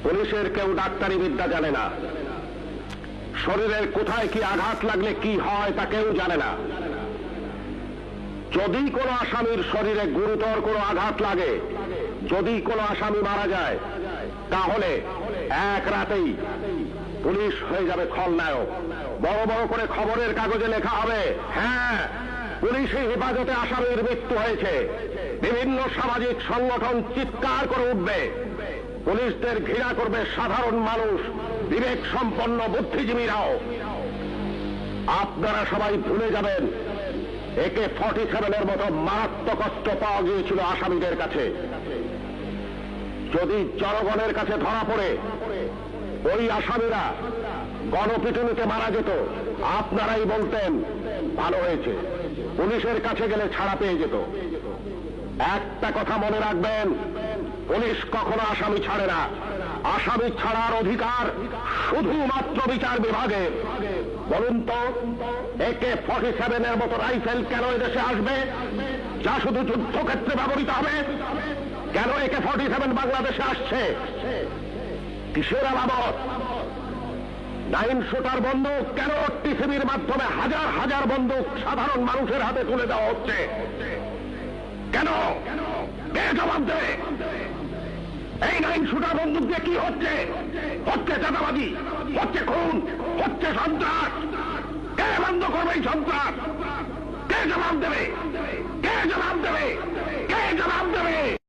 পুলিশের কেউ ডাক্তারি বিদ্যা জানে না, শরীরের কোথায় কি আঘাত লাগলে কি হয় তা কেউ জানে না। যদি কোনো আসামির শরীরে গুরুতর কোনো আঘাত লাগে, যদি কোনো আসামি মারা যায়, তাহলে এক রাতেই পুলিশ হয়ে যাবে খলনায়ক। বড় বড় করে খবরের কাগজে লেখা হবে, হ্যাঁ, পুলিশি হেফাজতে আসামির মৃত্যু হয়েছে। বিভিন্ন সামাজিক সংগঠন চিৎকার করে উঠবে, পুলিশদের ঘৃণা করবে সাধারণ মানুষ, বিবেক সম্পন্ন বুদ্ধিজীবীরাও। আপনারা সবাই ভুলে যাবেন AK-47 মতো মারাত্মক অস্ত্র পাওয়া গিয়েছিল আসামিদের কাছে। যদি জনগণের কাছে ধরা পড়ে ওই আসামিরা গণপিটুনিতে মারা যেত, আপনারাই বলতেন ভালো হয়েছে, পুলিশের কাছে গেলে ছাড়া পেয়ে যেত। একটা কথা মনে রাখবেন, পুলিশ কখনো আসামি ছাড়ে না। আসামি ছাড়ার অধিকার শুধুমাত্র বিচার বিভাগের। বলুন তো, AK-47 মতো রাইফেল কেন এদেশে আসবে, যা শুধু যুদ্ধক্ষেত্রে ব্যবহৃত হবে? কেন AK-47 বাংলাদেশে আসছে? কিসের আলামত? 9 শুটার বন্দুক কেন টিসিবির মাধ্যমে হাজার হাজার বন্দুক সাধারণ মানুষের হাতে তুলে দেওয়া হচ্ছে? কেন? কে জবাব দেবে? এই 9 শুটার বন্দুক দিয়ে কি হচ্ছে? হচ্ছে চাঁদাবাজি, হচ্ছে খুন, হচ্ছে সন্ত্রাস। কে বন্ধ করবে এই সন্ত্রাস? কে জবাব দেবে? কে জবাব দেবে? কে জবাব দেবে?